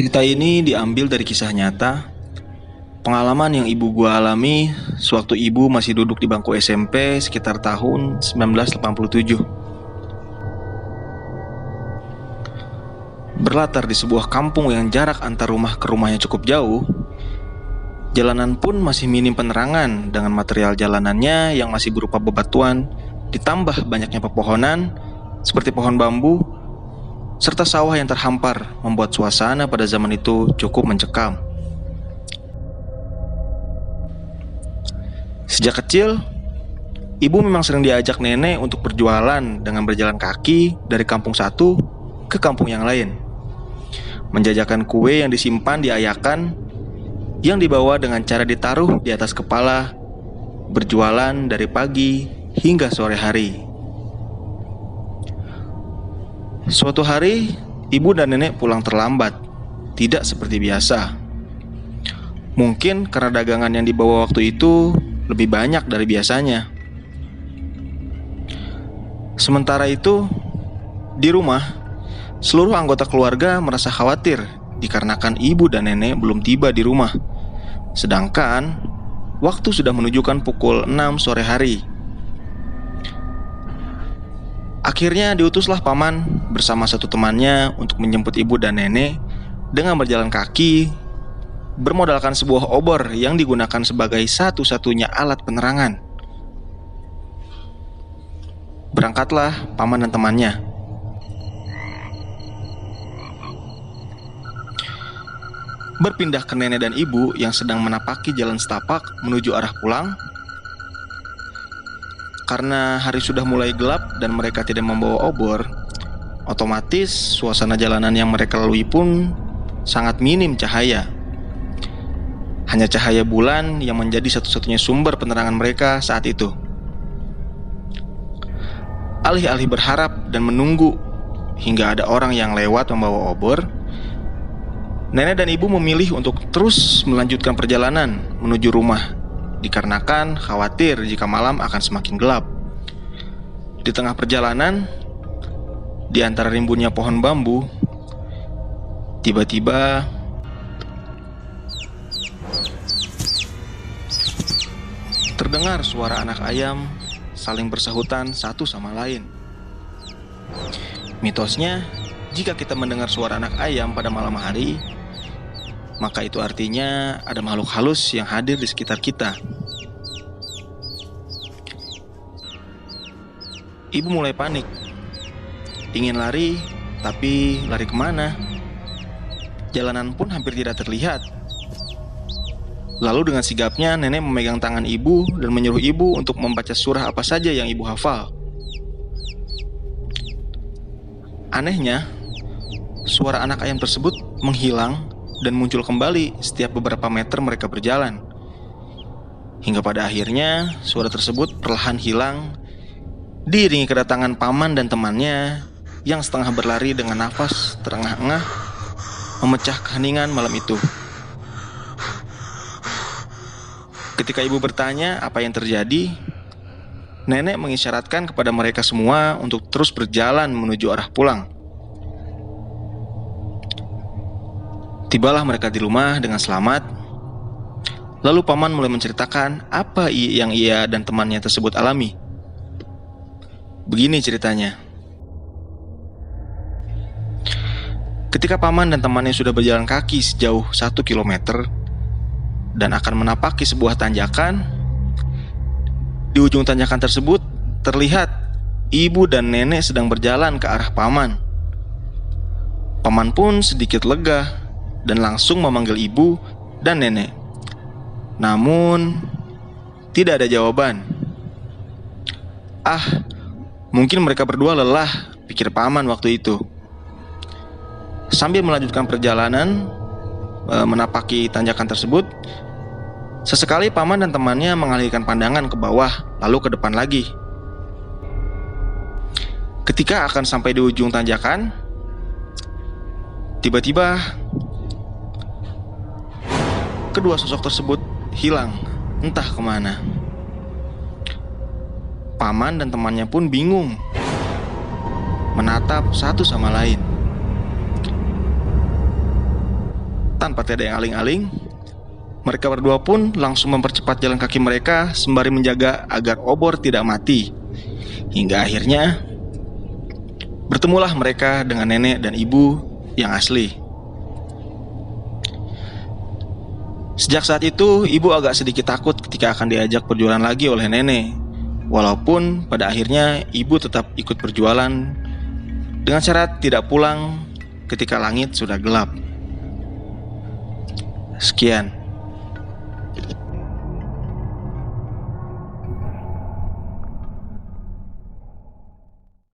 Cerita ini diambil dari kisah nyata, pengalaman yang ibu gua alami sewaktu ibu masih duduk di bangku SMP sekitar tahun 1987. Berlatar di sebuah kampung yang jarak antar rumah ke rumahnya cukup jauh, jalanan pun masih minim penerangan dengan material jalanannya yang masih berupa bebatuan, ditambah banyaknya pepohonan seperti pohon bambu, serta sawah yang terhampar membuat suasana pada zaman itu cukup mencekam. Sejak kecil, ibu memang sering diajak nenek untuk berjualan dengan berjalan kaki dari kampung satu ke kampung yang lain. Menjajakan kue yang disimpan di ayakan yang dibawa dengan cara ditaruh di atas kepala, berjualan dari pagi hingga sore hari. Suatu hari, ibu dan nenek pulang terlambat, tidak seperti biasa. Mungkin karena dagangan yang dibawa waktu itu lebih banyak dari biasanya. Sementara itu, di rumah, seluruh anggota keluarga merasa khawatir dikarenakan ibu dan nenek belum tiba di rumah. Sedangkan, waktu sudah menunjukkan pukul 6 sore hari. Akhirnya diutuslah paman bersama satu temannya untuk menjemput ibu dan nenek dengan berjalan kaki, bermodalkan sebuah obor yang digunakan sebagai satu-satunya alat penerangan. Berangkatlah paman dan temannya. Berpindah ke nenek dan ibu yang sedang menapaki jalan setapak menuju arah pulang. Karena hari sudah mulai gelap dan mereka tidak membawa obor, otomatis suasana jalanan yang mereka lalui pun sangat minim cahaya. Hanya cahaya bulan yang menjadi satu-satunya sumber penerangan mereka saat itu. Alih-alih berharap dan menunggu hingga ada orang yang lewat membawa obor, nenek dan ibu memilih untuk terus melanjutkan perjalanan menuju rumah, dikarenakan khawatir jika malam akan semakin gelap. Di tengah perjalanan, di antara rimbunnya pohon bambu, tiba-tiba terdengar suara anak ayam saling bersahutan satu sama lain. Mitosnya, jika kita mendengar suara anak ayam pada malam hari, maka itu artinya ada makhluk halus yang hadir di sekitar kita. Ibu mulai panik. Ingin lari, tapi lari kemana? Jalanan pun hampir tidak terlihat. Lalu dengan sigapnya nenek memegang tangan ibu dan menyuruh ibu untuk membaca surah apa saja yang ibu hafal. Anehnya, suara anak ayam tersebut menghilang dan muncul kembali setiap beberapa meter mereka berjalan. Hingga pada akhirnya suara tersebut perlahan hilang, diiringi kedatangan paman dan temannya yang setengah berlari dengan nafas terengah-engah memecah keheningan malam itu. Ketika ibu bertanya apa yang terjadi, nenek mengisyaratkan kepada mereka semua untuk terus berjalan menuju arah pulang. Tibalah mereka di rumah dengan selamat. Lalu paman mulai menceritakan apa yang ia dan temannya tersebut alami. Begini ceritanya. Ketika paman dan temannya sudah berjalan kaki sejauh 1 kilometer dan akan menapaki sebuah tanjakan, di ujung tanjakan tersebut terlihat ibu dan nenek sedang berjalan ke arah paman. Paman pun sedikit lega dan langsung memanggil ibu dan nenek. Namun, tidak ada jawaban. Mungkin mereka berdua lelah, pikir paman waktu itu. Sambil melanjutkan perjalanan, menapaki tanjakan tersebut, sesekali paman dan temannya mengalihkan pandangan ke bawah, lalu ke depan lagi. Ketika akan sampai di ujung tanjakan, tiba-tiba kedua sosok tersebut hilang, entah kemana. Paman dan temannya pun bingung, menatap satu sama lain. Tanpa tiada yang aling-aling, mereka berdua pun langsung mempercepat jalan kaki mereka sembari menjaga agar obor tidak mati. Hingga akhirnya bertemulah mereka dengan nenek dan ibu yang asli. Sejak saat itu, ibu agak sedikit takut ketika akan diajak berjualan lagi oleh nenek. Walaupun pada akhirnya ibu tetap ikut berjualan dengan syarat tidak pulang ketika langit sudah gelap. Sekian.